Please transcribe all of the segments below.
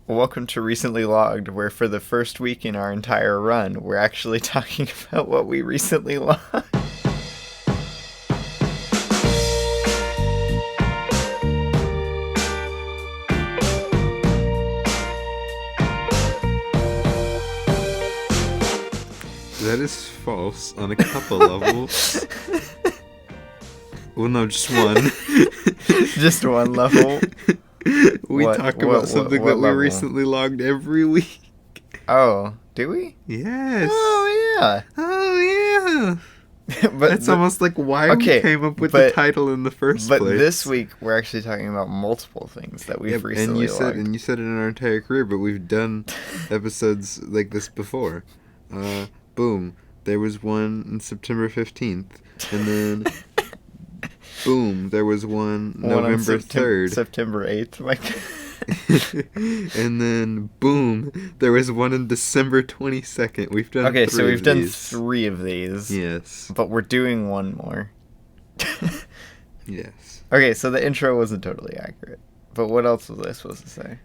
Welcome to Recently Logged, where for the first week in our entire run, we're actually talking about what we recently logged. That is false on a couple levels. Well, no, just one. Just one level. We talk about something that we level? recently logged every week. Oh, do we? Yes. Oh, yeah. Oh, yeah. But It's almost like why we came up with the title in the first place. But this week, we're actually talking about multiple things that we've recently logged. And you said it in our entire career, but we've done episodes like this before. Boom. There was one on September 15th. And then... boom, there was one November 3rd. September 8th, Micah. And then, boom, there was one on December 22nd. We've done three so we've of done these. 3 of these. Yes. But we're doing one more. Yes. Okay, so the intro wasn't totally accurate. But what else was I supposed to say?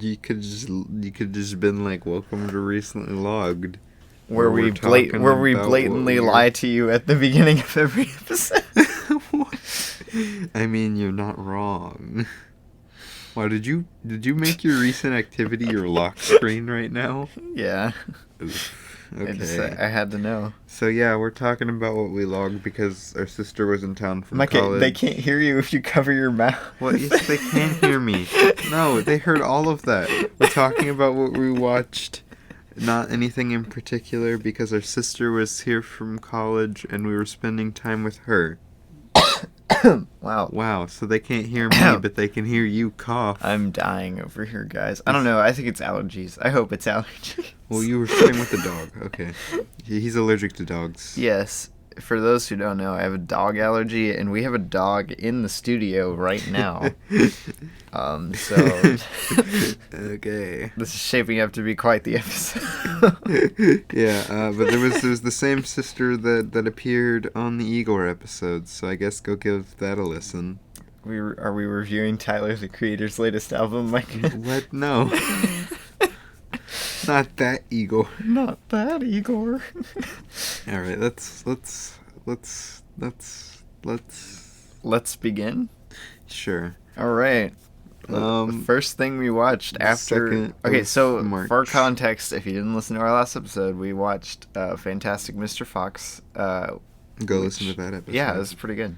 You could just been like, welcome to Recently Logged. Where we blatantly lie to you at the beginning of every episode. I mean, you're not wrong. Wow, did you make your recent activity your lock screen right now? Yeah. Oof. Okay. I had to know. So yeah, we're talking about what we logged because our sister was in town from Micah, college. they can't hear you if you cover your mouth. Well, yes, they can hear me. No, they heard all of that. We're talking about what we watched. Not anything in particular because our sister was here from college and we were spending time with her. Wow, so they can't hear me, but they can hear you cough. I'm dying over here, guys. I don't know, I think it's allergies. I hope it's allergies. Well, you were sitting with the dog. Okay. He's allergic to dogs. Yes. For those who don't know, I have a dog allergy, and we have a dog in the studio right now. So... okay. This is shaping up to be quite the episode. Yeah, but there was the same sister that appeared on the Igor episode, so I guess go give that a listen. Are we reviewing Tyler, the Creator's latest album, Mike? What? No. Not that Igor. Not that Igor. All right, Let's begin. Sure. All right. The first thing we watched after... Okay, so March. For context, if you didn't listen to our last episode, we watched Fantastic Mr. Fox. Go listen to that episode. Yeah, it was pretty good.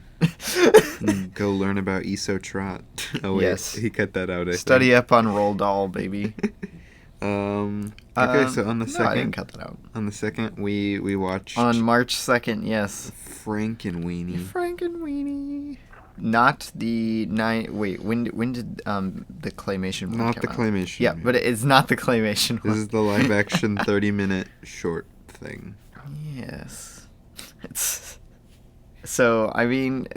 Go learn about ESO Trot. Oh, wait, yes. He cut that out, I Study think. up on Roald Dahl, baby. Okay, so on the second... No, I didn't cut that out. On the second, we watched... On March 2nd, yes. Frankenweenie. Frankenweenie. Not the night... Wait, when did the claymation one Not come the out? claymation. Yeah, but it's not the claymation one. This is the live-action 30-minute short thing. Yes. So, I mean,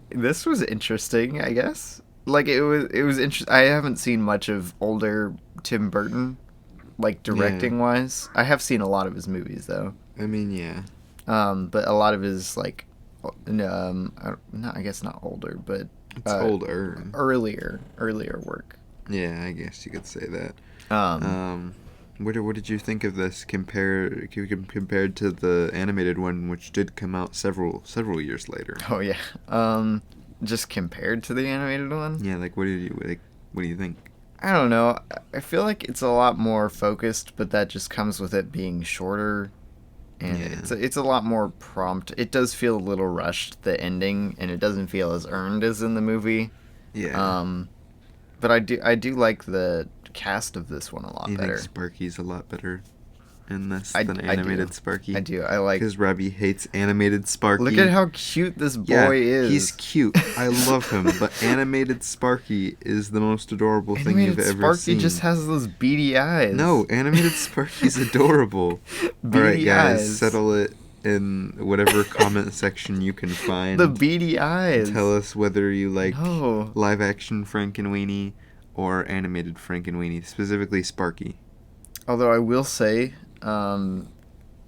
this was interesting, I guess. Like, it was interesting. I haven't seen much of older Tim Burton, like, directing-wise. I have seen a lot of his movies, though. I mean, yeah. But a lot of his, like, I guess not older, but... It's older. Earlier work. Yeah, I guess you could say that. What did you think of this compared to the animated one, which did come out several years later? Oh yeah. Just compared to the animated one? Yeah, like what do you think? I don't know. I feel like it's a lot more focused, but that just comes with it being shorter, and it's a lot more prompt. It does feel a little rushed, the ending, and it doesn't feel as earned as in the movie. Yeah. But I do like the cast of this one a lot better. You think Sparky's a lot better in this than animated Sparky? I do. I like... Because Robbie hates animated Sparky. Look at how cute this boy is. He's cute. I love him. But animated Sparky is the most adorable thing you've ever Sparky seen. Just has those beady eyes. No, animated Sparky's adorable. Beady All right, guys, eyes. settle it in whatever comment section you can find. The beady eyes. Tell us whether you like live-action Frankenweenie or animated Frankenweenie, specifically Sparky. Although I will say,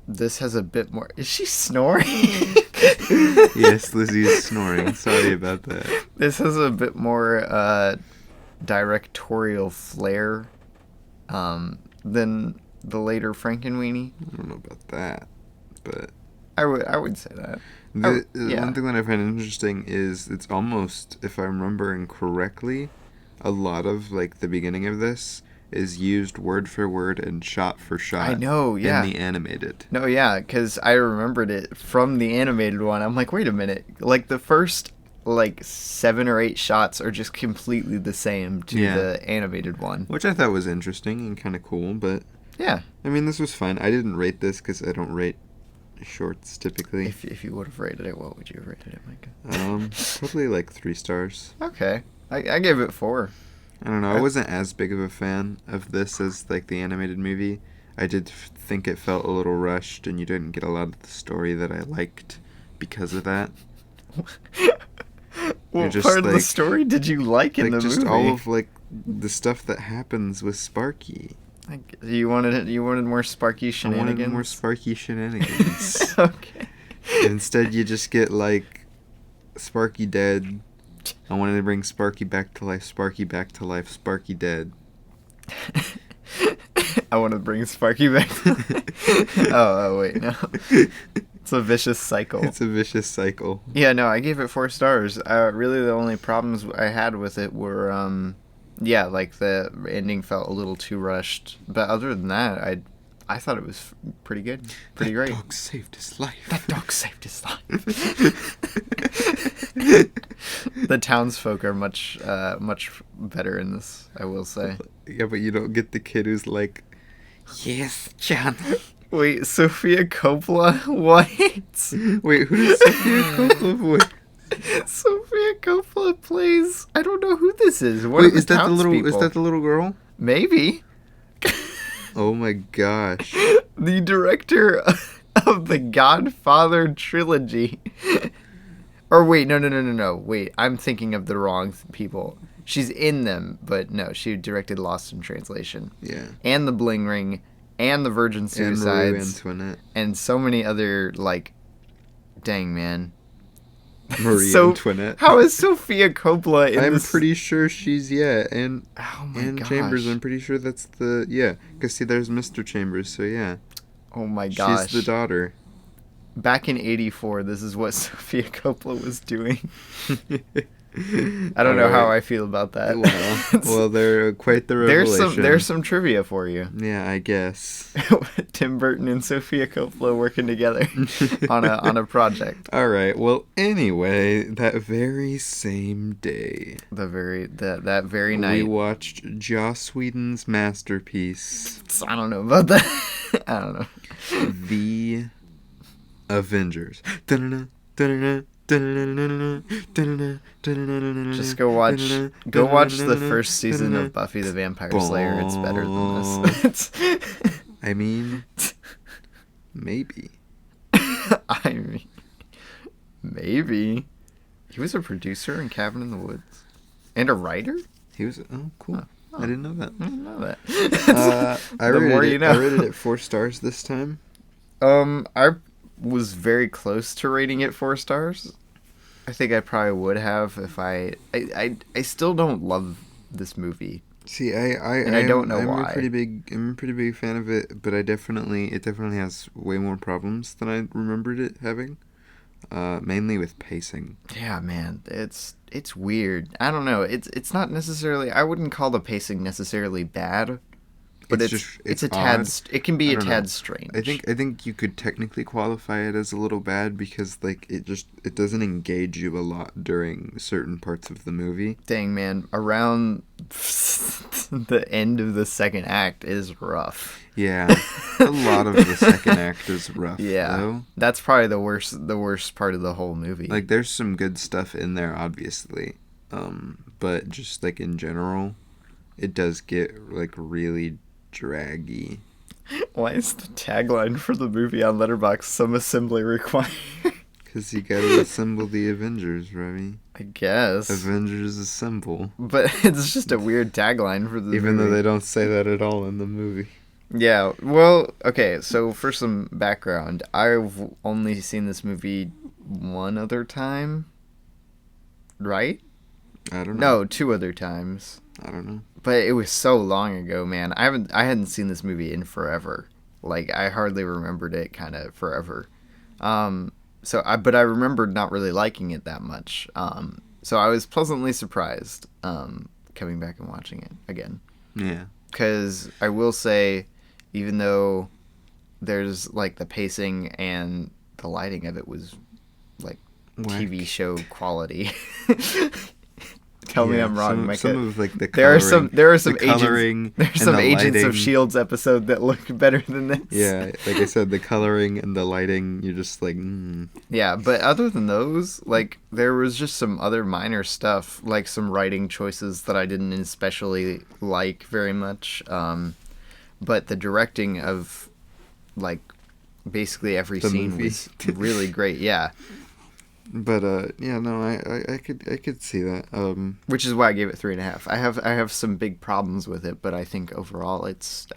this has a bit more... Is she snoring? Yes, Lizzie is snoring. Sorry about that. This has a bit more directorial flair than the later Frankenweenie. I don't know about that, but I would say that. One thing that I find interesting is it's almost, if I'm remembering correctly, a lot of like the beginning of this is used word for word and shot for shot. I know, yeah. In the animated. No, yeah, because I remembered it from the animated one. I'm like, wait a minute. Like, the first, 7 or 8 shots are just completely the same to the animated one. Which I thought was interesting and kind of cool, but... Yeah. I mean, this was fun. I didn't rate this because I don't rate shorts typically. If you would have rated it, what would you have rated it, Micah? Probably 3 stars. Okay. I gave it 4. I don't know. I wasn't as big of a fan of this as the animated movie. I did think it felt a little rushed, and you didn't get a lot of the story that I liked because of that. What part of the story did you like in the movie? Just all of the stuff that happens with Sparky. You wanted more Sparky shenanigans? I wanted more Sparky shenanigans. Okay. Instead, you just get Sparky dead. I wanted to bring Sparky back to life. Sparky back to life. Sparky dead. I want to bring Sparky back. Oh wait, no. It's a vicious cycle. It's a vicious cycle. Yeah, no, I gave it 4 stars. Really, the only problems I had with it were, the ending felt a little too rushed. But other than that, I thought it was pretty good, pretty great. That dog saved his life. That dog saved his life. The townsfolk are much better in this, I will say. Yeah, but you don't get the kid who's like, yes, John. Wait, Sophia Coppola? What? Wait, who does Sophia Coppola voice? Sophia Coppola plays... I don't know who this is. Wait, is that the little girl? Maybe. Oh my gosh. The director of the Godfather trilogy. Or wait, no. Wait, I'm thinking of the wrong people. She's in them, but no, she directed Lost in Translation. Yeah. And The Bling Ring, and The Virgin Suicides. And Marie Antoinette. And so many other, dang, man. Marie Antoinette. How is Sophia Coppola in I'm this? pretty sure she's, and Oh my Anne gosh. Chambers, I'm pretty sure that's because see, there's Mr. Chambers, so yeah. Oh my gosh. She's the daughter. Back in '84, this is what Sophia Coppola was doing. I don't know how I feel about that. Well, they're quite the revelation. There's some trivia for you. Yeah, I guess. Tim Burton and Sophia Coppola working together on a project. All right. Well, anyway, that very same day, that very night, we watched Joss Whedon's masterpiece. I don't know about that. I don't know. The Avengers. Just go watch the first season of Buffy the Vampire Slayer. It's better than this. I mean, maybe. Maybe. He was a producer in Cabin in the Woods. And a writer? He was... Oh, cool. I didn't know that. I didn't know that. I rated it 4 stars this time. I was very close to rating it 4 stars. I think I probably would have if I still don't love this movie. See, I don't know why. I'm a pretty big fan of it, but it definitely has way more problems than I remembered it having. Mainly with pacing. Yeah, man, it's weird. I don't know. It's not necessarily. I wouldn't call the pacing necessarily bad. But it's a tad. It can be a tad strange. I think you could technically qualify it as a little bad because it doesn't engage you a lot during certain parts of the movie. Dang, man, around the end of the second act is rough. Yeah, a lot of the second act is rough. Yeah, though. That's probably the worst part of the whole movie. There's some good stuff in there, obviously, but just in general, it does get really draggy. Why is the tagline for the movie on Letterboxd "Some assembly required"? Because you gotta assemble the Avengers, Robbie. I guess. Avengers assemble. But it's just a weird tagline for the movie. Even though they don't say that at all in the movie. Yeah, well, okay, so for some background, I've only seen this movie one other time, right? I don't know. No, 2 other times. I don't know. but it was so long ago, man. I hadn't seen this movie in forever. Like I hardly remembered it kind of forever. But I remembered not really liking it that much. So I was pleasantly surprised coming back and watching it again. Yeah. Because I will say, even though there's like the pacing and the lighting of it was like Whack. TV show quality. Tell me I'm wrong, Micah. Some of like the coloring, there are some coloring there's some Agents lighting. of Shields episode that look better than this. Yeah, like I said, the coloring and the lighting, you're just like, Yeah, but other than those, like there was just some other minor stuff, like some writing choices that I didn't especially like very much. But the directing of like basically every The scene movie. was really great. Yeah. But yeah, no, I could see that. Which is why I gave it 3.5. I have some big problems with it, but I think overall it's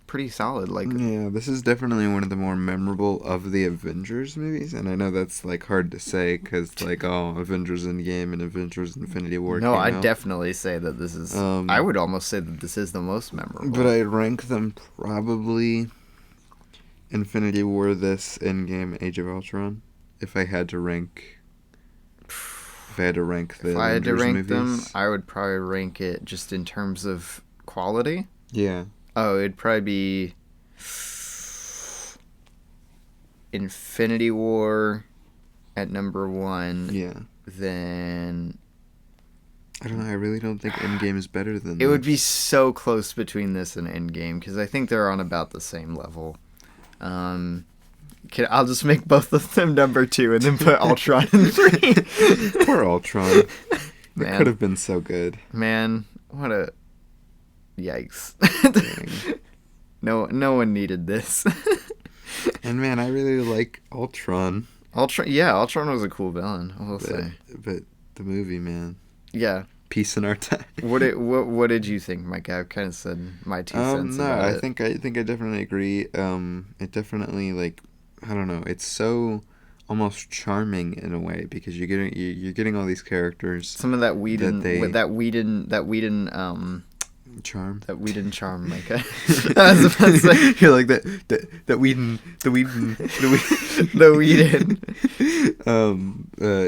pretty solid. Like, yeah, this is definitely one of the more memorable of the Avengers movies, and I know that's like hard to say because like Avengers Endgame and Avengers Infinity War. no, came I'd out. definitely say that this is. I would almost say that this is the most memorable. But I'd rank them probably Infinity War, this, Endgame, Age of Ultron. If I had to rank the if I had to Avengers rank movies. them, I would probably rank it just in terms of quality. Yeah. Oh, it'd probably be Infinity War at number 1. Yeah. Then I don't know. I really don't think Endgame is better than it would this. be so close between this and Endgame because I think they're on about the same level. I'll just make both of them number 2 and then put Ultron in 3. Poor Ultron. It Man. could have been so good. Man, what a yikes! Dang. No one needed this. And man, I really like Ultron. Ultron was a cool villain. I will say. But the movie, man. Yeah. Peace in our time. What did you think, Micah? I've kind of said my 2 cents No, about I it. think I definitely agree. It definitely like I don't know. It's so almost charming in a way because you're getting all these characters. Some of that Whedon Charm. That Whedon charm, Micah. I was about to say You're like that Whedon. the Whedon.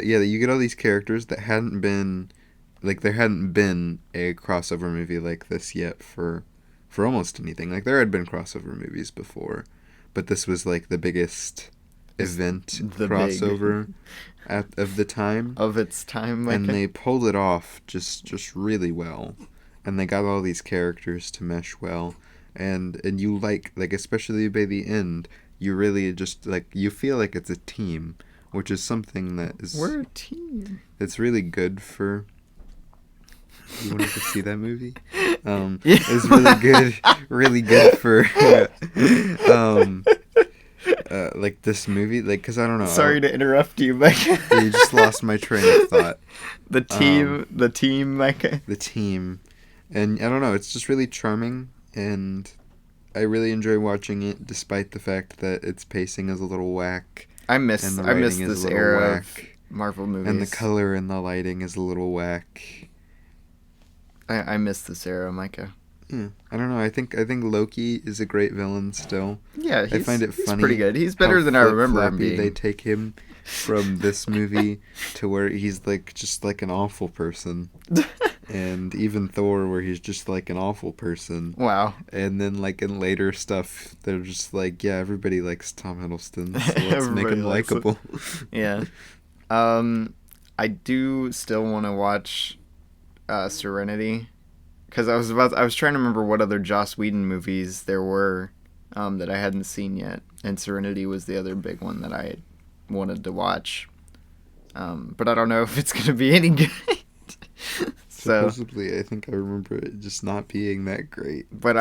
Yeah, you get all these characters that hadn't been like there hadn't been a crossover movie like this yet for almost anything. Like there had been crossover movies before, but this was like the biggest event crossover of the time Of its time, Micah. and they pulled it off just really well, and they got all these characters to mesh well, and you like especially by the end you really just like you feel like it's a team, which is something that is We're a team. it's really good for. You wanted to see that movie? Yeah. It's really good for like this movie, like because I don't know. Sorry to interrupt you, Micah. You just lost my train of thought. The team, Micah. The team, and I don't know. It's just really charming, and I really enjoy watching it, despite the fact that its pacing is a little whack. I miss And the writing is a this little era of whack. Marvel movies. And the color and the lighting is a little whack. I miss this era, Micah. Yeah, I don't know. I think Loki is a great villain still. Yeah, I find it he's funny. pretty good. He's better than I remember him flip-floppy being. They take him from this movie to where he's like just like an awful person, and even Thor, where he's just like an awful person. Wow. And then like in later stuff, they're just like, yeah, everybody likes Tom Hiddleston, so let's make Everybody him likes it. likable. Yeah. I do still want to watch Serenity, because I was trying to remember what other Joss Whedon movies there were that I hadn't seen yet, and Serenity was the other big one that I wanted to watch. But I don't know if it's gonna be any good. So, Supposedly, I think I remember it just not being that great. but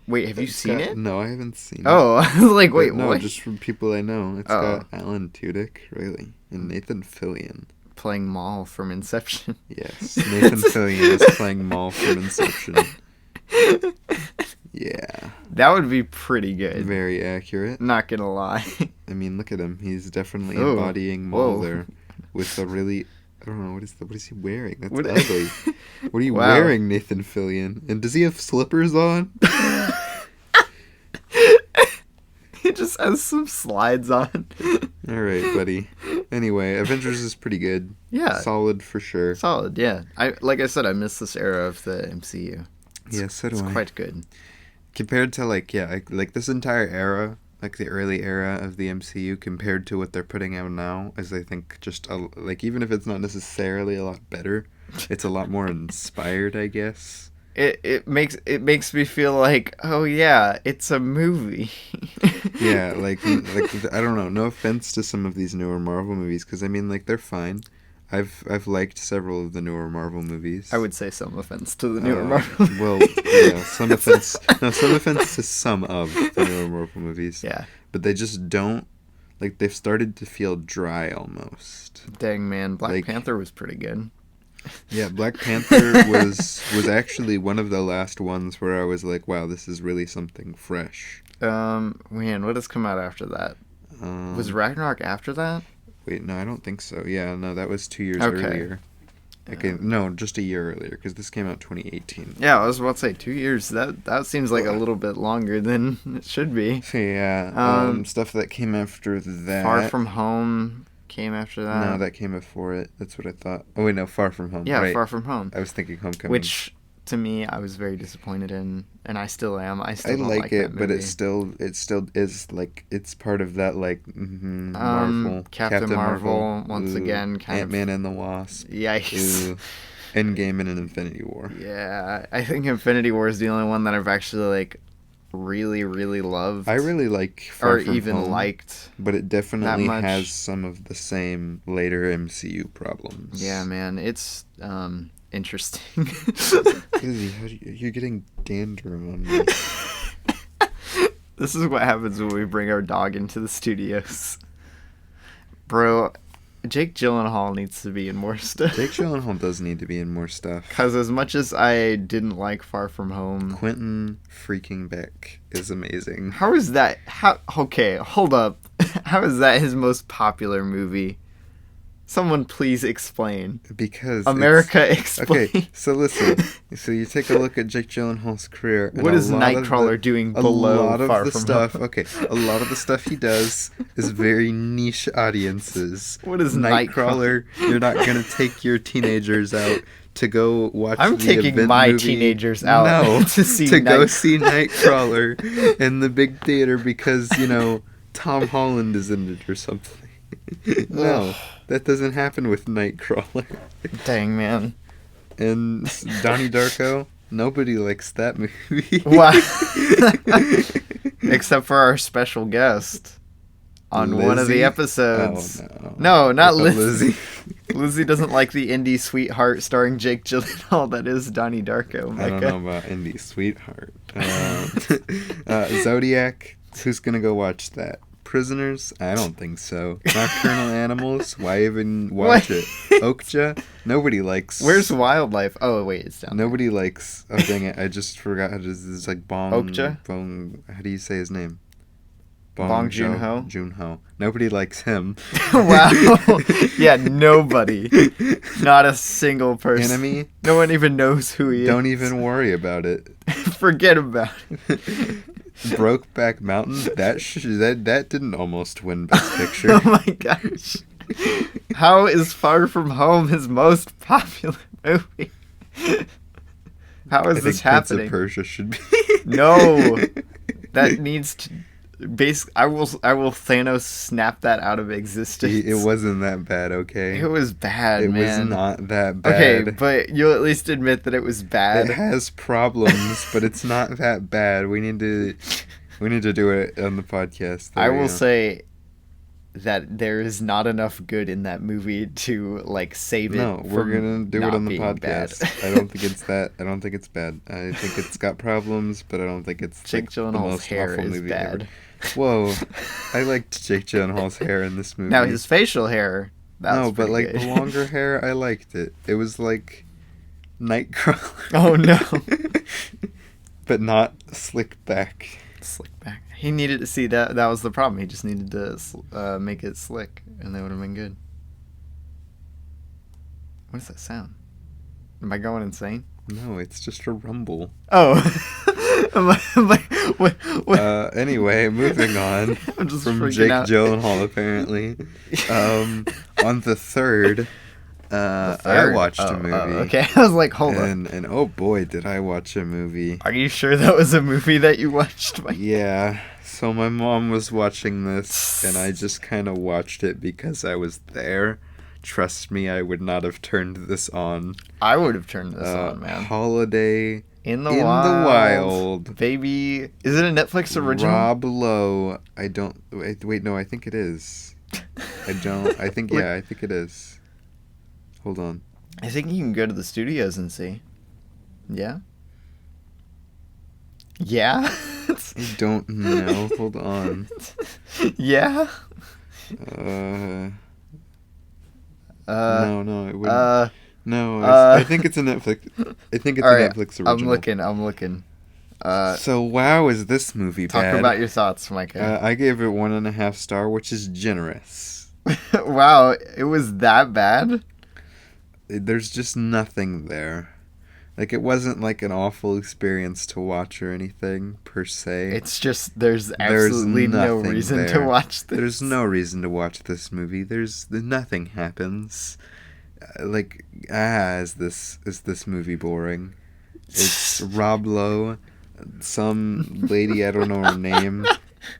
wait, have you seen it? No, I haven't seen it. Oh, I was like, wait, But no, what? just from people I know. It's got Alan Tudyk, really, and Nathan Fillion. Playing Maul from Inception. Yes, Nathan Fillion is playing Maul from Inception. Yeah. That would be pretty good. Very accurate. Not gonna lie. I mean, look at him. He's definitely Oh, embodying Maul whoa. there with a really I don't know, what is he wearing? That's What- ugly. What are you Wow. wearing, Nathan Fillion? And does he have slippers on? He just has some slides on. All right, buddy. Anyway, Avengers is pretty good. Yeah. Solid for sure. Solid, yeah. Like I said, I miss this era of the MCU. Yeah, so do It's I. quite good. Compared to like this entire era, like the early era of the MCU, compared to what they're putting out now, is I think just like even if it's not necessarily a lot better, it's a lot more inspired, I guess. It makes me feel like, oh yeah, it's a movie. Yeah, like I don't know. No offense to some of these newer Marvel movies, because I mean, like they're fine. I've liked several of the newer Marvel movies. I would say some offense to the newer Marvel. Well, yeah, some offense. No, some offense to some of the newer Marvel movies. Yeah. But they just don't, like, they've started to feel dry almost. Dang man, Black Like- Panther was pretty good. Yeah, Black Panther was actually one of the last ones where I was like, wow, this is really something fresh. Man, what has come out after that? Was Ragnarok after that? Wait, no, I don't think so. Yeah, no, that was 2 years Okay. earlier. Okay, no, just a year earlier, because this came out 2018. Yeah, I was about to say 2 years. That seems like a little bit longer than it should be. So yeah, stuff that came after that. Far From Home came after that. No, that came before it. That's what I thought. Oh wait, no, Far From Home. Yeah, right. Far From Home. I was thinking Homecoming. Which, to me, I was very disappointed in, and I still am. I still I don't like that it, but movie. it still is like it's part of that like Marvel, Captain Marvel, once again, kind of- Ant-Man and the Wasp, Yikes. ooh, Endgame and Infinity War. Yeah, I think Infinity War is the only one that I've actually like really, really loved. I really like Far or From even Home, but but it definitely much. has some of the same later MCU problems. yeah, man, it's interesting. Izzy, you're getting dander on me. This is what happens when we bring our dog into the studios. Bro, Jake Gyllenhaal needs to be in more stuff. Jake Gyllenhaal does need to be in more stuff. Because as much as I didn't like Far From Home... Quentin freaking Beck is amazing. How is that... Okay, hold up. How is that his most popular movie? Someone please explain. Because America, explain. Okay, so listen. So you take a look at Jake Gyllenhaal's career. And What is a lot of Nightcrawler doing a below lot of Far the From stuff. Home? Okay, a lot of the stuff he does is very niche audiences. What is Nightcrawler? You're not gonna take your teenagers out to go watch. I'm the taking event my movie. teachers out No, to see to go see Nightcrawler in the big theater because Tom Holland is in it or something. No, that doesn't happen with Nightcrawler. Dang, man. And Donnie Darko, nobody likes that movie. Wow. Except for our special guest on one of the Lizzie? episodes. Oh, No, not I thought Lizzie. Lizzie doesn't like the indie sweetheart starring Jake Gyllenhaal. That is Donnie Darko. I don't Micah. know about Indie Sweetheart. Zodiac, who's gonna go watch that? Prisoners? I don't think so. Nocturnal Animals? Why even watch it? Okja? Nobody likes. Where's Wildlife? Oh, wait, it's down. Nobody likes. Oh dang it! I just forgot how to. It's like Bong. Okja? Bong. How do you say his name? Bong Joon-ho? Joon-ho. Nobody likes him. Wow. Yeah, nobody. Not a single person. Enemy? No one even knows who he Don't is. even worry about it. Forget about it. Brokeback Mountain. That didn't almost win Best Picture. Oh my gosh. How is Far From Home his most popular movie? How is I this think happening? Prince of Persia should be. No. That needs to... I will Thanos snap that out of existence. It wasn't that bad, okay? It was bad, It man. was not that bad. Okay, but you'll at least admit that it was bad. It has problems, but it's not that bad. We need to do it on the podcast. I will say that there is not enough good in that movie to like save it. No, we're gonna do it not on the being podcast. bad. I don't think it's that. I don't think it's bad. I think it's got problems, but I don't think it's Jake like, the Gyllenhaal's most hair awful is movie bad. ever. Whoa, I liked Jake Gyllenhaal's hair in this movie. Now his facial hair. That no, was but pretty like good. the longer hair, I liked it. It was like Nightcrawler. Oh no. But not slick back. Slick back. He needed to see that. That was the problem. He just needed to make it slick, and that would have been good. What is that sound? Am I going insane? No, it's just a rumble. Oh. I'm like, what? Anyway, moving on I'm just from freaking Jake out. Gyllenhaal, apparently. On the third, I Third? watched a Oh, movie. okay. I was like, hold on. And oh boy, did I watch a movie. Are you sure that was a movie that you watched, Mike? Yeah, so my mom was watching this, and I just kind of watched it because I was there. Trust me, I would not have turned this on. I would have turned this on, man. Holiday In the in Wild. the Wild. Baby. Is it a Netflix original? Rob Lowe. I don't... Wait, no, I think it is. I think it is. Hold on. I think you can go to the studios and see. Yeah? Yeah? I don't know. Hold on. Yeah? No, it wouldn't. I think it's a Netflix. I think it's a Netflix original. I'm looking. So wow, is this movie bad? Talk about your thoughts, Micah. I gave it 1.5 star, which is generous. Wow, it was that bad? There's just nothing there. Like, it wasn't like an awful experience to watch or anything, per se. It's just, there's absolutely no reason to watch this. There's no reason to watch this movie. Nothing happens. Is this movie boring? It's Rob Lowe, some lady, I don't know her name,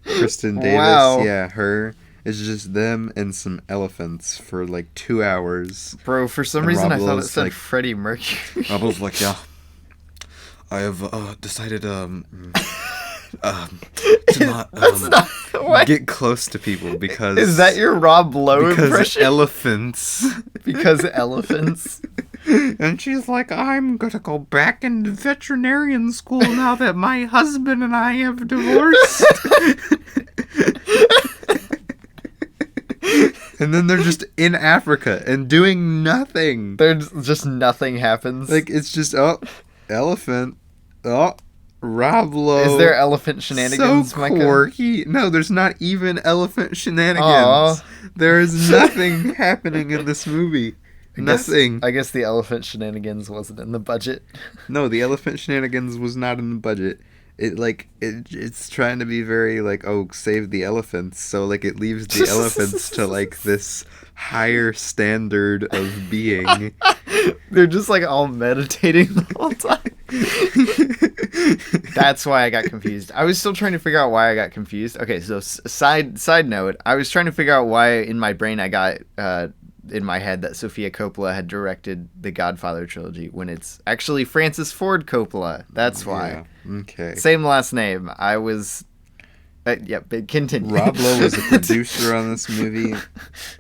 Kristen Davis, Wow. Yeah, her. It's just them and some elephants for like 2 hours. Bro, for some reason I thought it said Freddie Mercury. I was like, yeah, I have decided to not get close to people because... Is that your Rob Lowe impression? Because elephants. Because elephants? And she's like, I'm gonna go back into veterinarian school now that my husband and I have divorced. And then they're just in Africa and doing nothing. There's just nothing happens. Like, it's just, elephant. Rob Lowe. Is there elephant shenanigans, so Micah? quirky. No, there's not even elephant shenanigans. Aww. There is nothing happening in this movie. Nothing. I guess the elephant shenanigans wasn't in the budget. No, the elephant shenanigans was not in the budget. It's trying to be very like, oh, save the elephants, so like it leaves the elephants to like this higher standard of being. They're just like all meditating the whole time. That's why I got confused. I was still trying to figure out why I got confused. Okay, so side note, I was trying to figure out why in my brain I got in my head that Sofia Coppola had directed the Godfather trilogy when it's actually Francis Ford Coppola. That's why. Yeah, okay. Same last name. I was... continue. Rob Lowe was a producer on this movie.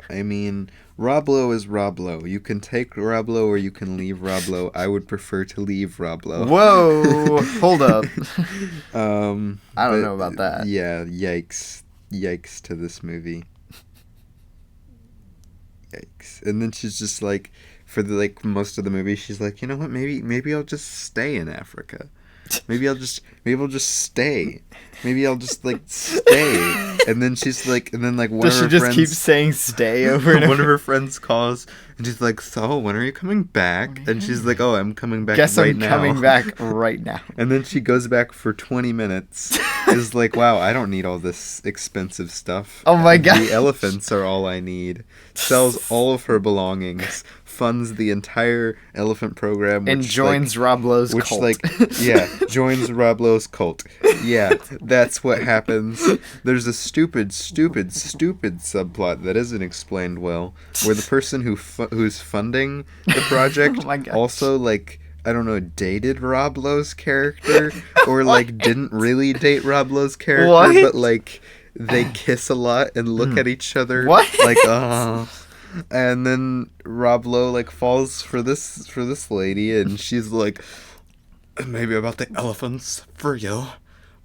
I mean, Rob Lowe is Rob Lowe. You can take Rob Lowe or you can leave Rob Lowe. I would prefer to leave Rob Lowe. Whoa! Hold up. I don't know about that. Yeah, yikes. Yikes to this movie. Yikes. And then she's just like, for the like most of the movie, she's like, you know what, maybe I'll just stay in Africa. Maybe I'll just stay. Maybe I'll just like stay. And then she's like, and then like one of her friends. Does she just keep saying stay over and over? One of her friends calls and she's like, so when are you coming back? And she's like, oh, I'm coming back right now. Coming back right now. And then she goes back for 20 minutes. Is like, wow, I don't need all this expensive stuff. Oh my god. The elephants are all I need. Sells all of her belongings. Funds the entire elephant program. And joins Rob Lowe's cult. Joins Rob Lowe's cult. Yeah, that's what happens. There's a stupid subplot that isn't explained well, where the person who's funding the project also, like, I don't know, dated Rob Lowe's character, or, like, didn't really date Rob Lowe's character, but, like, they kiss a lot and look at each other. What? Like, and then Rob Lowe like falls for this lady, and she's like, maybe about the elephants for you,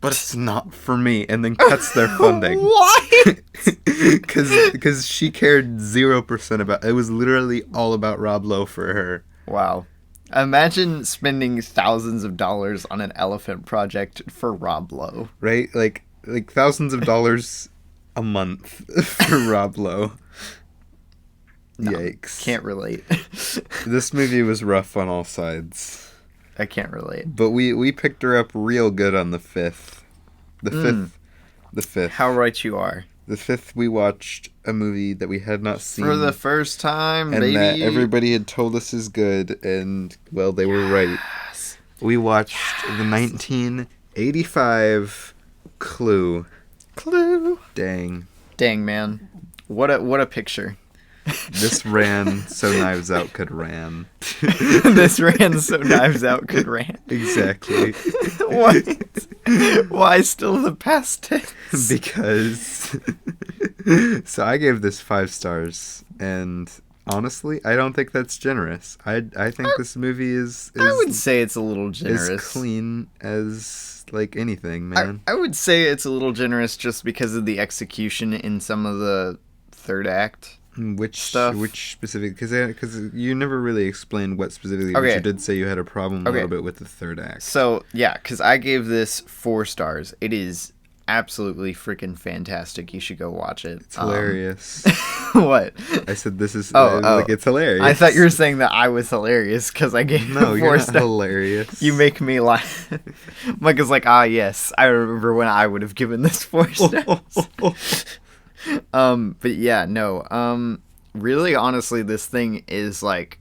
but it's not for me, and then cuts their funding. What? Because she cared 0% about it. Was literally all about Rob Lowe for her. Wow. Imagine spending thousands of dollars on an elephant project for Rob Lowe. Right? Like thousands of dollars a month for Rob Lowe. No, Yikes. can't relate. This movie was rough on all sides. I can't relate. But we picked her up real good on the 5th. The 5th. How right you are. The 5th, we watched a movie that we had not seen. For the first time, and baby. that everybody had told us is good, and, well, they were right. We watched the 1985 Clue. Clue. Dang, man. What a picture. This ran so Knives Out could ran. This ran so Knives Out could ran. Exactly. Why still the past tense? Because... So I gave this 5 stars, and honestly, I don't think that's generous. I think this movie is I would say it's a little generous. As clean as, like, anything, man. I would say it's a little generous just because of the execution in some of the third act. Which stuff? Which specific? Because you never really explained what specifically. Okay. But you did say you had a problem a little bit with the third act. So yeah, because I gave this 4 stars. It is absolutely freaking fantastic. You should go watch it. It's hilarious. What? I said this is like it's hilarious. I thought you were saying that I was hilarious because I gave no, 4 you're not stars. Hilarious. You make me laugh. Micah's like, yes, I remember when I would have given this 4 stars. But yeah, no. Really, honestly, this thing is like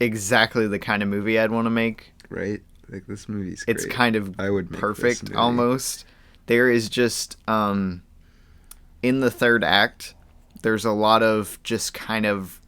exactly the kind of movie I'd want to make. Right? Like, this movie's great. It's kind of I would make perfect, almost. There is just, in the third act, there's a lot of just kind of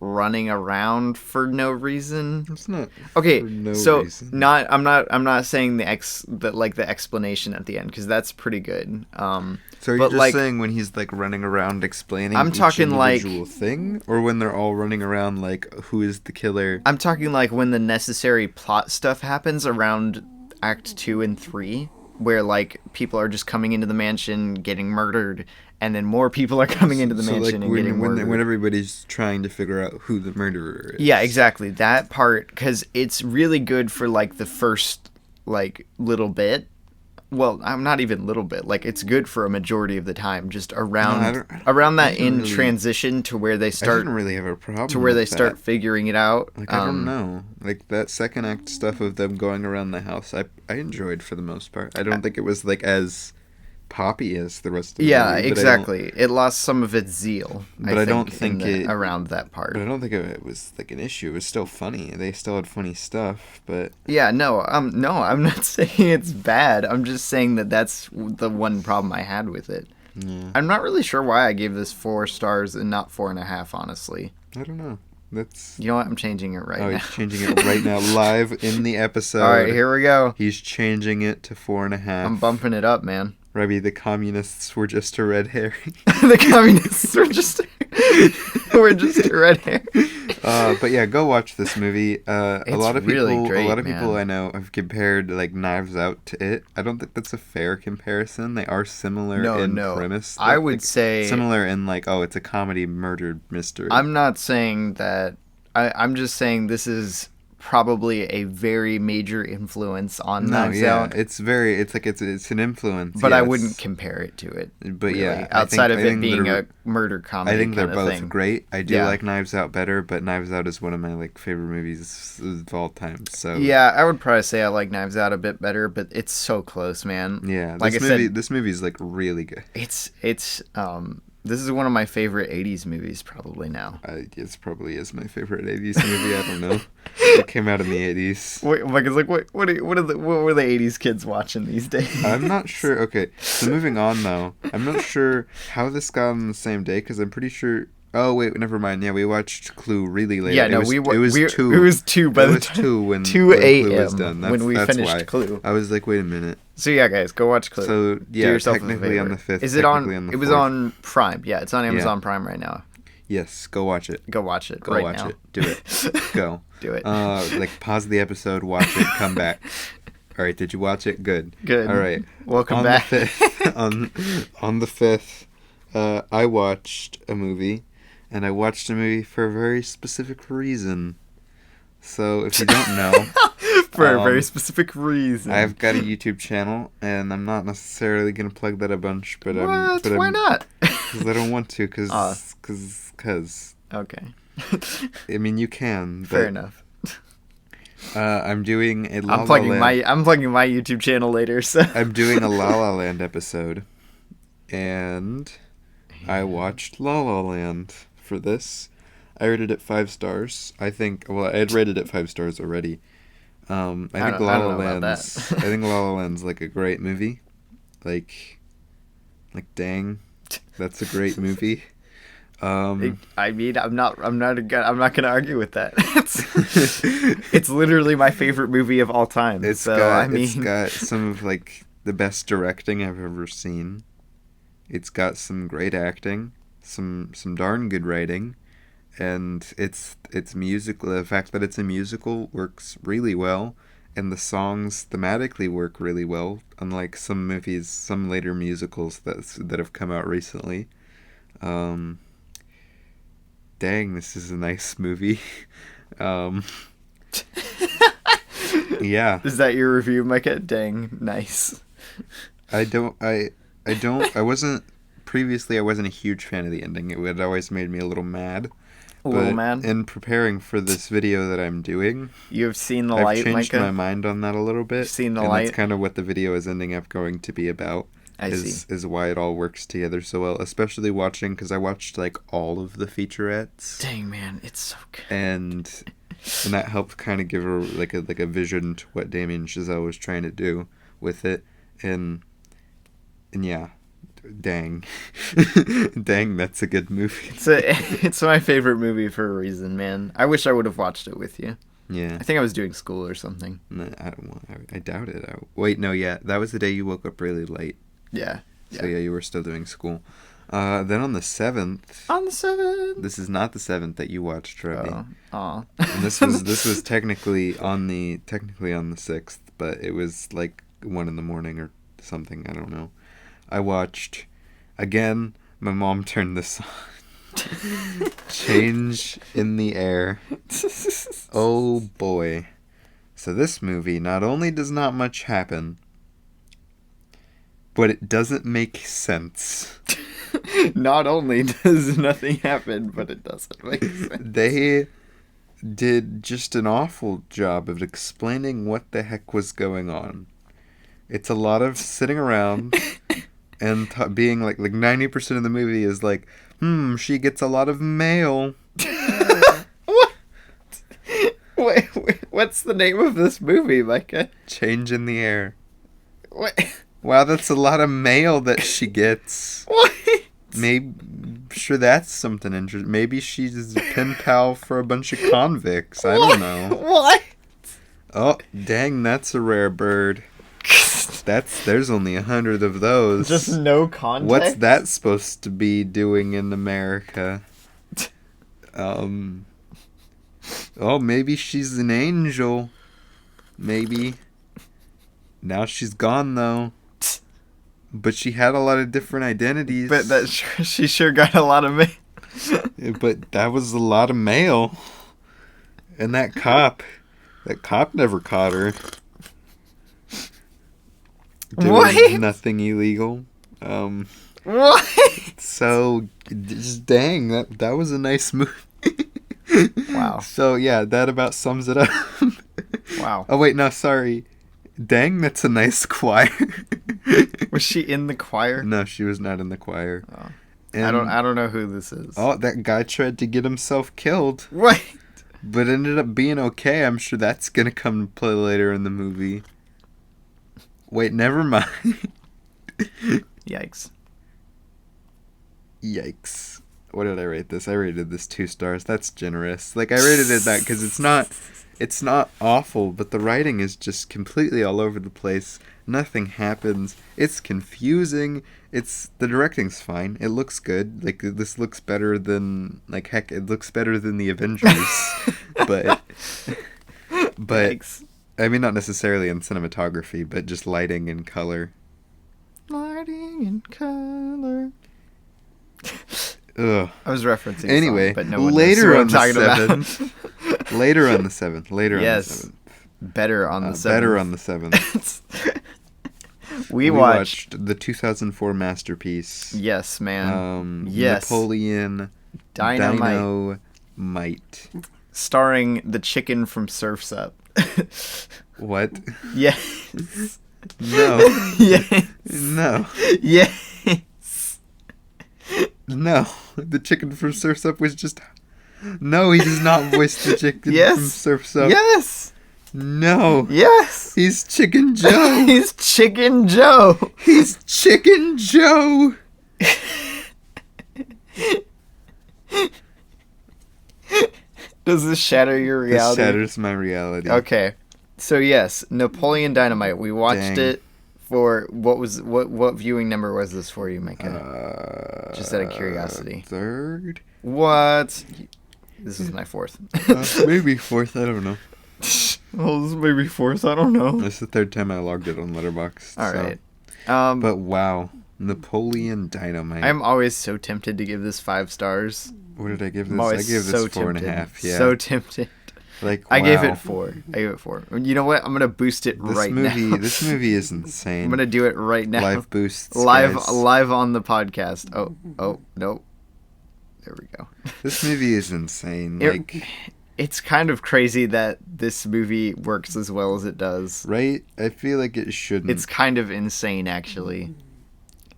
running around for no reason. It's not okay. For no so reason. I'm not saying the explanation at the end because that's pretty good. So you're just saying when he's like running around explaining I'm talking each individual thing, or when they're all running around like who is the killer? I'm talking like when the necessary plot stuff happens around Act 2 and 3, where like people are just coming into the mansion getting murdered. And then more people are coming into the mansion and getting murdered. When everybody's trying to figure out who the murderer is. Yeah, exactly. That part, because it's really good for, like, the first, like, little bit. Well, I'm not even little bit. Like, it's good for a majority of the time, just around transition to where they start. I didn't really have a problem to where they with start that. figuring it out. Like, I don't know. Like, that second act stuff of them going around the house, I enjoyed for the most part. I don't think it was, like, as poppy as the rest of the movie. Yeah, exactly. It lost some of its zeal. But I don't think around that part. But I don't think it was like an issue. It was still funny. They still had funny stuff, but yeah, no, I'm not saying it's bad. I'm just saying that that's the one problem I had with it. Yeah. I'm not really sure why I gave this 4 stars and not 4.5. Honestly, I don't know. You know what? I'm changing it right now. He's changing it right now, live in the episode. All right, here we go. He's changing it to 4.5. I'm bumping it up, man. Robbie, the communists were just a red herring. The communists were just a red herring. But yeah, go watch this movie. A lot of people I know have compared like Knives Out to it. I don't think that's a fair comparison. They are similar in premise. I would say similar in like, it's a comedy murder mystery. I'm not saying that. I'm just saying this is probably a very major influence on Knives Out. It's an influence. But I wouldn't compare it to it. But really. yeah, outside of it being a murder comedy. I think they're both thing. Great. I do like Knives Out better, but Knives Out is one of my like favorite movies of all time. So yeah, I would probably say I like Knives Out a bit better, but it's so close, man. Yeah, like this movie is like really good. This is one of my favorite 80s movies probably now. It probably is my favorite 80s movie. I don't know. It came out in the 80s. Wait, Micah's like, what were the 80s kids watching these days? I'm not sure. Okay, so moving on though. I'm not sure how this got on the same day because I'm pretty sure... Oh wait, never mind. Yeah, we watched Clue really late. Yeah, no, it was 2. It was 2 by the time. 2 when 2 a.m. Clue was done. When we finished why. Clue. I was like, wait a minute. So yeah, guys, go watch Clue. So yeah, Do yourself technically on the 5th. Is it on? It was 4th. on Prime. Yeah, it's on Amazon Prime right now. Yes, go watch it. Go watch it. Go right watch now. it. Do it. Go. Do it. Like pause the episode, watch it, come back. All right, did you watch it? Good. Good. All right. Welcome back. The 5th, on the 5th, I watched a movie. And I watched a movie for a very specific reason. So if you don't know... for a very specific reason. I've got a YouTube channel, and I'm not necessarily going to plug that a bunch. But Why not? because I don't want to, Aw. because Okay. I mean, you can. Fair But, enough. I'm doing a La I'm La plugging Land. I'm plugging my YouTube channel later. So I'm doing a La La Land episode, and I watched La La Land for this. I rated it 5 stars. I think. Well, I had rated it 5 stars already. I think La I don't La know about Land's. I that. think La La Land's like a great movie. Like, dang, that's a great movie. I mean, I'm not gonna argue with that. It's literally my favorite movie of all time. It's So got I mean, it's got some of like the best directing I've ever seen. It's got some great acting, some darn good writing, and it's musical. The fact that it's a musical works really well, and the songs thematically work really well. Unlike some movies, some later musicals that have come out recently. Um, Dang, this is a nice movie. Um, yeah. is that your review, Micah? Dang, nice. I don't. I don't. Previously. I wasn't a huge fan of the ending. It had always made me a little mad. A little But man. in preparing for this video that I'm doing, You have seen the I've light, changed Micah. my mind on that a little bit. You've seen the and light. that's kind of what the video is ending up going to be about. I see. Is why it all works together so well. Especially watching, because I watched like all of the featurettes. Dang, man, it's so good. And that helped kind of give her like a vision to what Damien Chazelle was trying to do with it. And yeah. Dang. Dang, that's a good movie. It's my favorite movie for a reason, man. I wish I would have watched it with you. Yeah. I think I was doing school or something. No, I don't want. I doubt it. Wait, no, yeah, that was the day you woke up really late. Yeah. So yeah, you were still doing school. Then on the 7th. On the 7th. This is not the 7th that you watched, Robbie. Oh. Aw. And this was technically on the 6th, but it was like 1 a.m. or something. I don't know. I watched again. My mom turned this on. Change in the Air. Oh boy. So this movie, not only does not much happen, but it doesn't make sense. Not only does nothing happen, but it doesn't make sense. They did just an awful job of explaining what the heck was going on. It's a lot of sitting around and being like 90% of the movie is like, she gets a lot of mail. What? Wait, what's the name of this movie, Micah? Change in the Air. What? Wow, that's a lot of mail that she gets. What? Maybe, sure, that's something interesting. Maybe she's a pen pal for a bunch of convicts. I don't know. What? Oh, dang, that's a rare bird. There's only 100 of those. Just no context? What's that supposed to be doing in America? Oh, maybe she's an angel. Maybe. Now she's gone, though. But she had a lot of different identities. But she sure got a lot of mail. But that was a lot of mail. And that cop never caught her. Doing What? nothing illegal. What? So, just dang, that was a nice movie. Wow. So, yeah, that about sums it up. Wow. Oh, wait, no, sorry. Dang, that's a nice choir. Was she in the choir? No, she was not in the choir. Oh. And, I don't know who this is. Oh, that guy tried to get himself killed. What? But ended up being okay. I'm sure that's going to come to play later in the movie. Wait, never mind. Yikes. Yikes. What did I rate this? I rated this 2 stars. That's generous. Like, I rated it that because it's not awful, but the writing is just completely all over the place. Nothing happens. It's confusing. The directing's fine. It looks good. Like, this looks better than, like, heck, it looks better than the Avengers. but Yikes. I mean, not necessarily in cinematography, but just lighting and color. Lighting and color. Ugh. I was referencing Anyway, a song, but no one later on knows the what I'm talking 7th. Later on the 7th. Yes. Better on the 7th. Better on the 7th. We watched the 2004 masterpiece. Yes, man. Yes. Napoleon Dynamite. Dynamite. Starring the chicken from Surf's Up. What? Yes. No. Yes. No. Yes. No. The chicken from Surf's Up was just... No, he does not voice the chicken Yes. from Surf's Up. Yes. No. Yes. He's Chicken Joe. He's Chicken Joe. He's Chicken Joe. Does this shatter your reality? This shatters my reality. Okay. So yes, Napoleon Dynamite. We watched it for what viewing number was this for you, Micah? Just out of curiosity. Third? What? This is my fourth. Maybe fourth, I don't know. Well, this is maybe fourth, I don't know. This is the third time I logged it on Letterboxd. Alright. But wow. Napoleon Dynamite. I'm always so tempted to give this 5 stars. What did I give this? I'm I always gave this so 4.5. Yeah. So tempted. Like, I gave wow. it 4. You know what? I'm gonna boost it now. This movie is insane. I'm gonna do it right now. Live boosts. Live guys. on the podcast. Oh no. There we go. This movie is insane. It's kind of crazy that this movie works as well as it does. Right? I feel like it shouldn't. It's kind of insane, actually.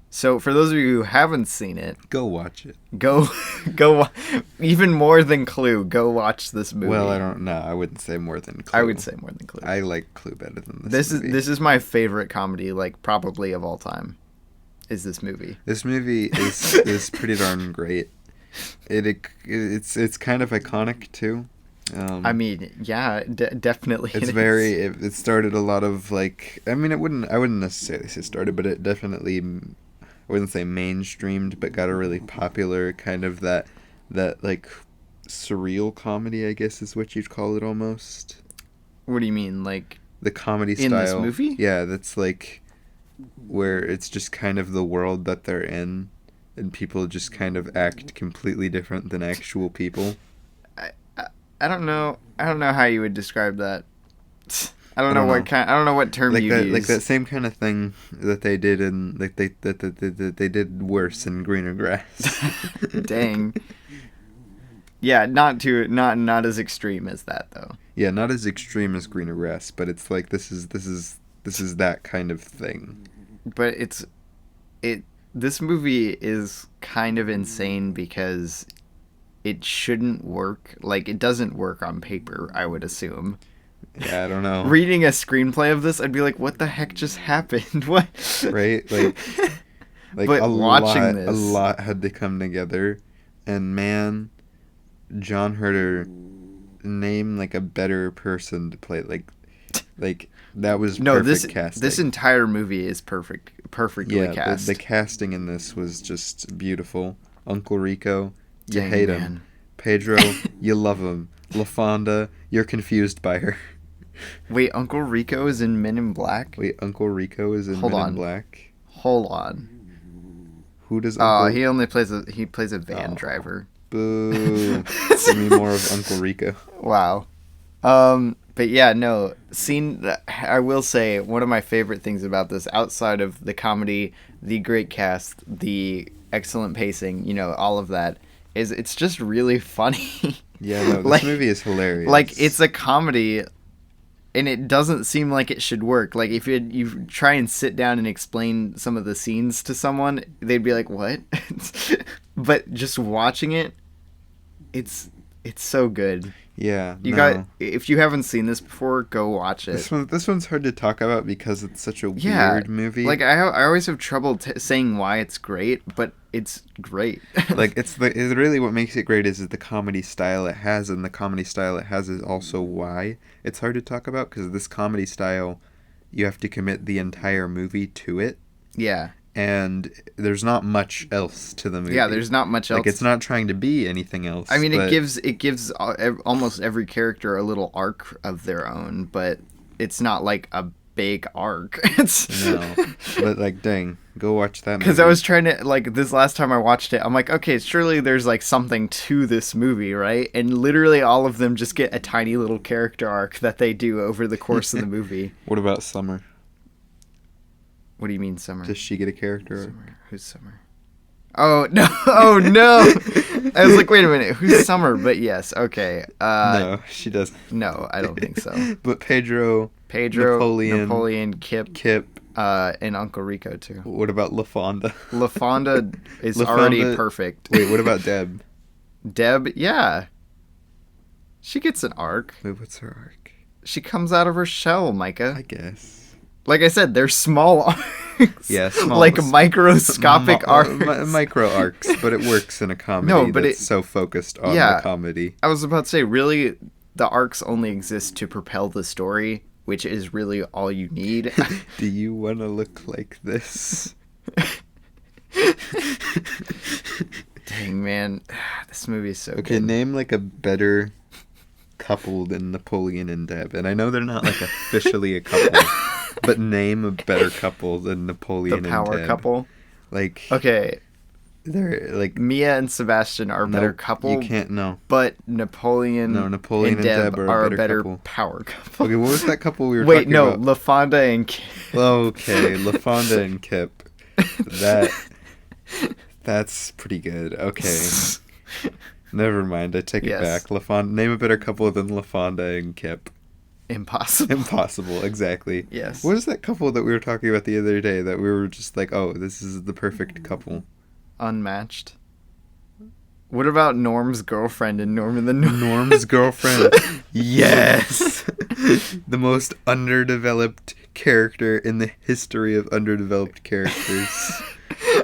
So, for those of you who haven't seen it, go watch it. Go, even more than Clue, go watch this movie. Well, I don't know. I wouldn't say more than Clue. I would say more than Clue. I like Clue better than this movie. This is my favorite comedy, probably of all time, is this movie. This movie is pretty darn great. It's kind of iconic, too. I mean, yeah, definitely. It started a lot of I wouldn't necessarily say started, but it definitely, I wouldn't say mainstreamed, but got a really popular kind of that surreal comedy, I guess is what you'd call it almost. What do you mean, the comedy style in this movie? Yeah, that's where it's just kind of the world that they're in, and people just kind of act completely different than actual people. I don't know how you would describe that. I don't know what term you use. Like that same kind of thing that they did in they did worse in Greener Grass. Dang. Yeah, not as extreme as that though. Yeah, not as extreme as Greener Grass, but it's this is that kind of thing. But this movie is kind of insane because it shouldn't work. It doesn't work on paper, I would assume. Yeah, I don't know. Reading a screenplay of this, I'd be like, what the heck just happened? What? Right? But a watching lot had to come together. And man, John Herder, name a better person to play. That was perfect casting. This entire movie is perfectly cast. The casting in this was just beautiful. Uncle Rico, you Dang, hate man. him. Pedro, you love him. LaFonda, you're confused by her. Wait, Uncle Rico is in Men in Black? Wait, Uncle Rico is in Men in Black? Hold on. Who does Uncle... he only plays a van driver. Boo. Give me more of Uncle Rico. Wow. But yeah, no. I will say, one of my favorite things about this, outside of the comedy, the great cast, the excellent pacing, all of that, is it's just really funny. Yeah, no, this movie is hilarious. It's a comedy, and it doesn't seem like it should work. If you try and sit down and explain some of the scenes to someone, they'd be like, what? But just watching it, it's so good. Yeah, if you haven't seen this before, go watch it. This one's hard to talk about because it's such a weird movie. I always have trouble saying why it's great, but it's great. It's really what makes it great is the comedy style it has, and the comedy style it has is also why it's hard to talk about, because this comedy style, you have to commit the entire movie to it. Yeah. And there's not much else to the movie. Yeah, there's not much else. It's not trying to be anything else. I mean, it gives almost every character a little arc of their own, but it's not a big arc. No, but dang, go watch that movie. Because I was trying to this last time I watched it, I'm like, okay, surely there's something to this movie, right? And literally all of them just get a tiny little character arc that they do over the course of the movie. What about Summer? What do you mean Summer? Does she get a character arc? Summer. Who's Summer? Oh, no. Oh, no. I was like, wait a minute. Who's Summer? But yes. Okay. No, she doesn't. No, I don't think so. But Pedro, Napoleon, Kip, and Uncle Rico, too. What about LaFonda? LaFonda is already perfect. Wait, what about Deb? Deb, yeah. She gets an arc. Wait, what's her arc? She comes out of her shell, Micah. I guess. Like I said, they're small arcs. Yeah, small. Like microscopic arcs. Micro arcs, but it works in a comedy that's so focused on the comedy. I was about to say, really, the arcs only exist to propel the story, which is really all you need. Do you want to look like this? Dang, man. This movie is so good. Okay, name like a better couple than Napoleon and Deb. And I know they're not like officially a couple, but name a better couple than Napoleon and Deb. The power couple? Like, okay. They're like Mia and Sebastian are a better couple. You can't know. But Napoleon and Deb are a better couple. Power couple. Okay, what was that couple we were talking about? Wait, no, LaFonda and Kip. Okay, LaFonda and Kip. That's pretty good. Okay. Never mind, I take it back. Name a better couple than LaFonda and Kip. Impossible, exactly. Yes. What is that couple that we were talking about the other day that we were just like, oh, this is the perfect couple? Unmatched. What about Norm's girlfriend and Norm in the North? Norm's girlfriend. Yes. The most underdeveloped character in the history of underdeveloped characters.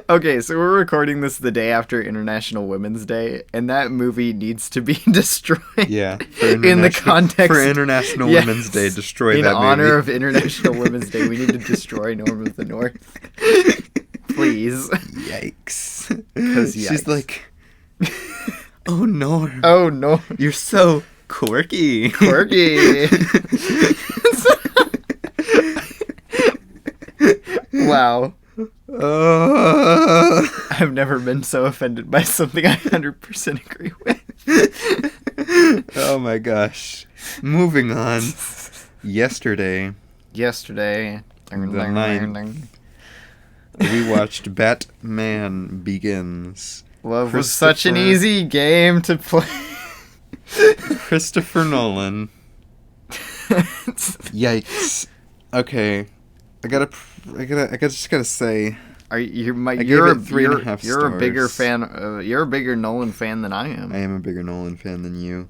Okay, so we're recording this the day after International Women's Day, and that movie needs to be destroyed. Yeah. In the context... For International Women's Day, destroy that movie. In honor of International Women's Day, we need to destroy Norm of the North. Please. Yikes. Because she's like, oh, Norm. Oh, no. You're so quirky. Wow. I've never been so offended by something I 100% agree with. Oh my gosh. Moving on. Yesterday, the 9th, we watched Batman Begins. Love was such an easy game to play. Christopher Nolan. Yikes. Okay. I just gotta say, you're a bigger fan. You're a bigger Nolan fan than I am. I am a bigger Nolan fan than you,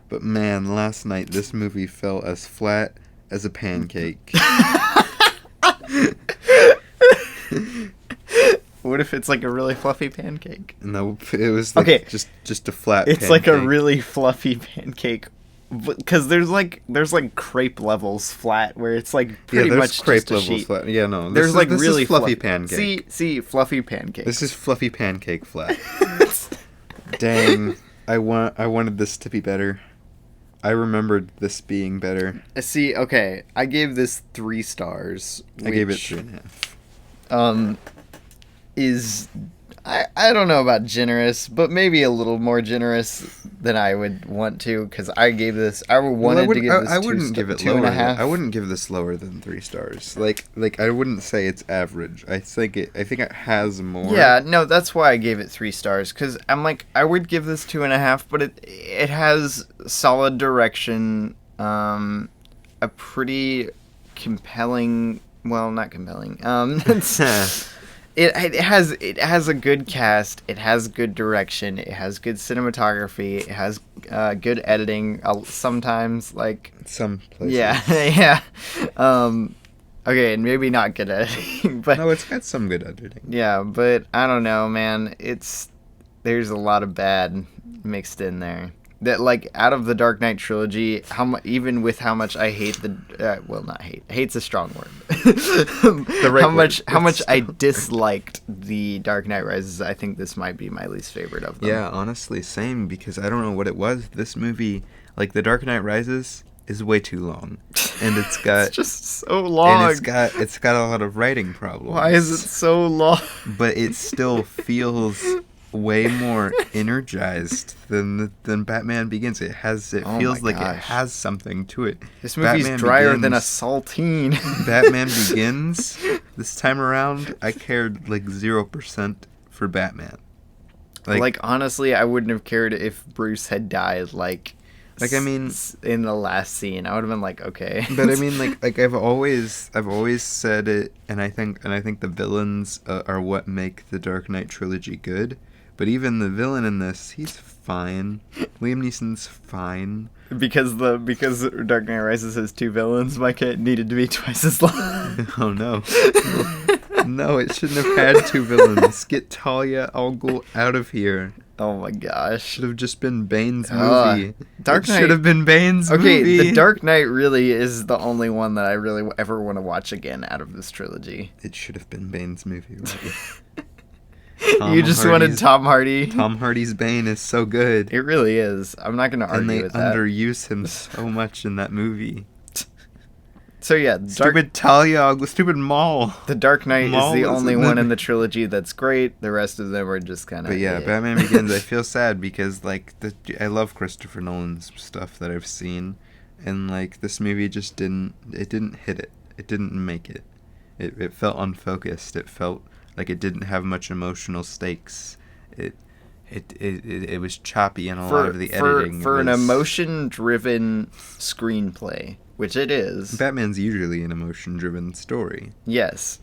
but man, last night this movie fell as flat as a pancake. What if it's like a really fluffy pancake? No, it was like just a flat. It's pancake. like a really fluffy pancake. Because there's like crepe levels flat where it's like pretty much crepe just a levels sheet. Flat. Yeah, no. There's like really is fluffy pancake. See, fluffy pancake. This is fluffy pancake flat. Dang, I wanted this to be better. I remembered this being better. See, okay, I gave this 3 stars. I gave it 3.5. Is I don't know about generous, but maybe a little more generous than I would want to, because I gave this. I wouldn't give this. I wouldn't give it 2.5. I wouldn't give this lower than 3 stars. Like I wouldn't say it's average. I think it has more. Yeah, no, that's why I gave it 3 stars, because I'm like, I would give this 2.5, but it has solid direction, a pretty compelling. Well, not compelling. It has a good cast. It has good direction. It has good cinematography. It has good editing. Sometimes, like some places. Yeah. Okay, and maybe not good editing, but no, it's got some good editing. Yeah, but I don't know, man. There's a lot of bad mixed in there. That, like, out of the Dark Knight trilogy, even with how much I hate hate's a strong word. How much I disliked the Dark Knight Rises, I think this might be my least favorite of them. Yeah, honestly, same, because I don't know what it was. This movie, like, the Dark Knight Rises is way too long, and it's got it's just so long. And it's got a lot of writing problems. Why is it so long? But it still feels way more energized than Batman Begins. It feels like it has something to it. This movie's drier than a saltine. Batman Begins This time around, I cared like 0% for Batman. Like honestly, I wouldn't have cared if Bruce had died. I mean, in the last scene, I would have been like, okay. but I mean, like I've always said it, and I think the villains are what make the Dark Knight trilogy good. But even the villain in this, he's fine. Liam Neeson's fine. Because Dark Knight Rises has 2 villains, Micah, it needed to be twice as long. Oh no. No, it shouldn't have had 2 villains. Get Talia al Ghul out of here. Oh my gosh. Should have just been Bane's movie. Dark Knight should have been Bane's movie. Okay, The Dark Knight really is the only one that I really ever want to watch again out of this trilogy. It should have been Bane's movie, Robbie. You just wanted Tom Hardy. Tom Hardy's Bane is so good. It really is. I'm not going to argue with that. And they underuse him so much in that movie. So yeah, stupid Talia, stupid Maul. The Dark Knight is the only one in the trilogy that's great. The rest of them are just kind of. But yeah, Batman Begins. I feel sad because I love Christopher Nolan's stuff that I've seen, and like this movie just didn't hit it. It didn't make it. It felt unfocused. It felt like it didn't have much emotional stakes. It was choppy in a lot of the editing. For an emotion-driven screenplay, which it is. Batman's usually an emotion-driven story. Yes.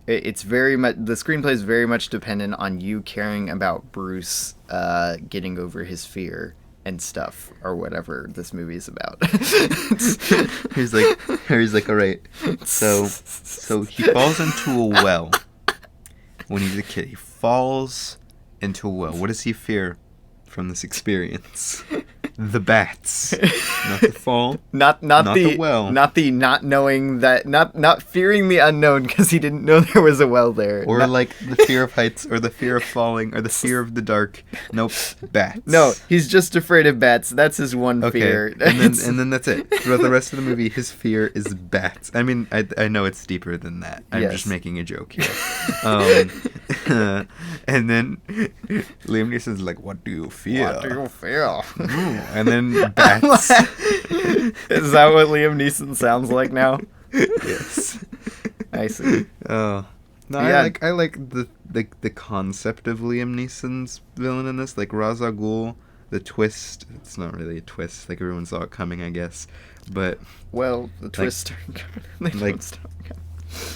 It's very much, the screenplay is very much dependent on you caring about Bruce getting over his fear and stuff, or whatever this movie is about. he's like, all right. So he falls into a well when he's a kid. He falls into a well. What does he fear from this experience? The bats, not the fall, not the well, not knowing that, not fearing the unknown because he didn't know there was a well there, or like the fear of heights, or the fear of falling, or the fear of the dark. Nope, bats. No, he's just afraid of bats. That's his one fear. and then that's it. Throughout the rest of the movie, his fear is bats. I mean, I know it's deeper than that. I'm just making a joke here. And then Liam Neeson's like, "What do you fear? What do you fear?" And then bats. Is that what Liam Neeson sounds like now? Yes. I see. Oh. No, yeah. I like the concept of Liam Neeson's villain in this, like Ra's al Ghul. The twist. It's not really a twist. Like everyone saw it coming, I guess. But the twist.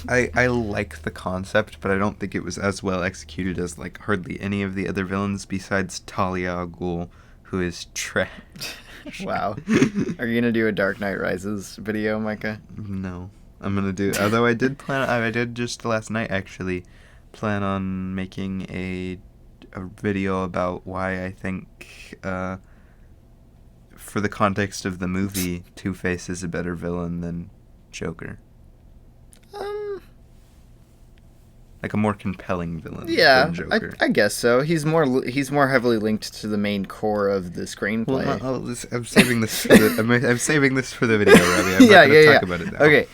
I like the concept, but I don't think it was as well executed as like hardly any of the other villains besides Talia al Ghul, who is trapped. Wow. Are you gonna do a Dark Knight Rises video, Micah? No. I'm gonna do, although I did just last night actually plan on making a video about why I think for the context of the movie, Two-Face is a better villain than Joker. Like a more compelling villain than Joker. I guess so. He's more heavily linked to the main core of the screenplay. Well, I'm saving this for I'm saving this for the video, Robbie. I'm not going to talk about it now. Okay.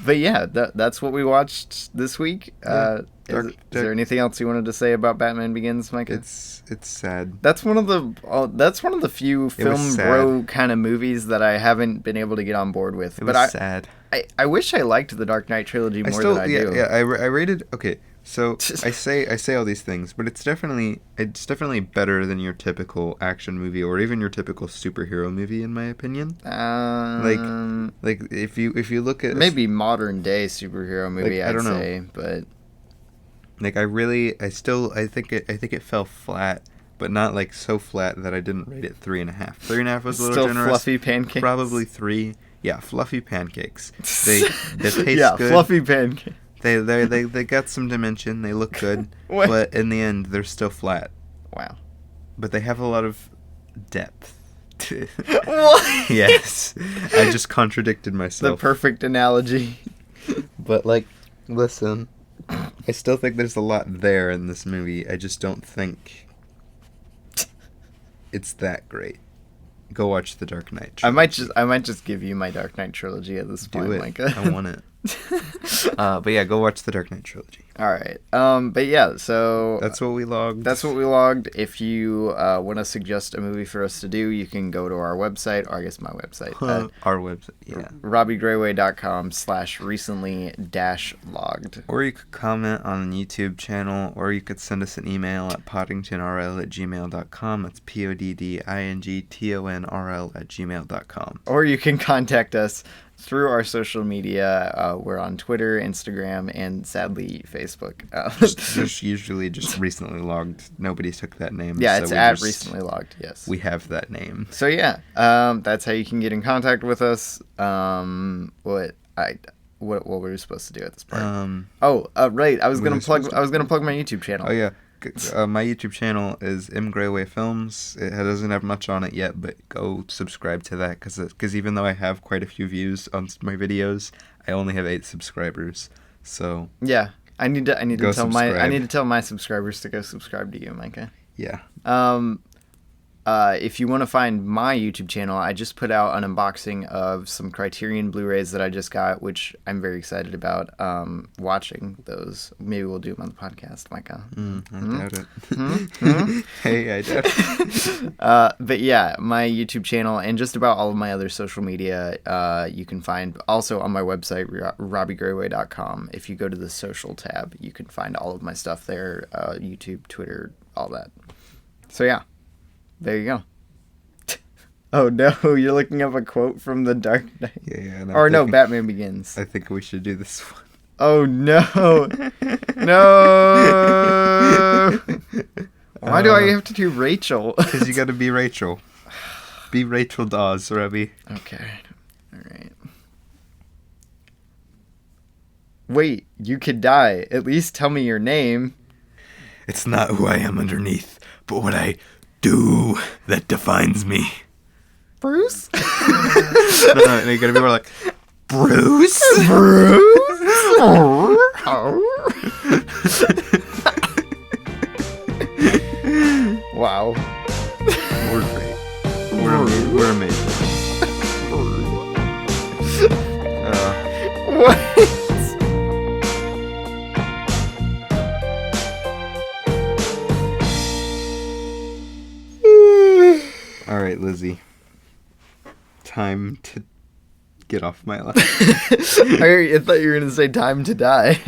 But yeah, that's what we watched this week. Is there anything else you wanted to say about Batman Begins, Micah? It's sad. That's one of the few film bro kind of movies that I haven't been able to get on board with. It was sad. I wish I liked the Dark Knight trilogy more than I do. Yeah, I rated. Okay, so I say all these things, but it's definitely better than your typical action movie or even your typical superhero movie, in my opinion. Like if you look at maybe modern day superhero movie, I'd say, but like I think it fell flat, but not like so flat that I didn't rate it 3.5. 3.5 was a little generous. Still fluffy pancakes. Probably 3. Yeah, fluffy pancakes. They taste good. Yeah, fluffy pancakes. They got some dimension. They look good, but in the end, they're still flat. Wow. But they have a lot of depth. What? Yes, I just contradicted myself. The perfect analogy. But like, listen, I still think there's a lot there in this movie. I just don't think it's that great. Go watch The Dark Knight trilogy. I might just give you my Dark Knight trilogy at this point, Micah. I want it. But yeah, go watch the Dark Knight trilogy. All right. But yeah, so That's what we logged. That's what we logged. If you want to suggest a movie for us to do, you can go to our website, or I guess my website. Our website, yeah. RobbieGrayway.com/recently-logged. Or you could comment on the YouTube channel, or you could send us an email at poddingtonrl@gmail.com. That's poddingtonrl@gmail.com. Or you can contact us through our social media. We're on Twitter, Instagram, and sadly Facebook. Just usually just recently logged. Nobody took that name. Yeah, so it's at recently logged. Yes, we have that name. So yeah, that's how you can get in contact with us. What were we supposed to do at this part? Right. I was gonna plug my YouTube channel. Oh yeah. My YouTube channel is M Grayway Films. It doesn't have much on it yet, but go subscribe to that because even though I have quite a few views on my videos, I only have 8 subscribers. So yeah, I need to tell subscribe. my subscribers to go subscribe to you, Micah. Yeah. If you want to find my YouTube channel, I just put out an unboxing of some Criterion Blu-rays that I just got, which I'm very excited about watching those. Maybe we'll do them on the podcast, Micah. I doubt it. Hey, I doubt it. But yeah, my YouTube channel and just about all of my other social media you can find also on my website, RobbieGrayway.com. If you go to the social tab, you can find all of my stuff there, YouTube, Twitter, all that. So yeah. There you go. Oh no, you're looking up a quote from The Dark Knight. Yeah. No, Batman Begins. I think we should do this one. Oh no. No. Why do I have to do Rachel? Because you got to be Rachel. Be Rachel Dawes, Robbie. Okay. All right. Wait, you could die. At least tell me your name. It's not who I am underneath, but what I do that defines me. Bruce? No, you gotta be more like, Bruce? Wow. We're great. We're amazing. What? All right, Lizzie. Time to get off my lap. I thought you were going to say time to die.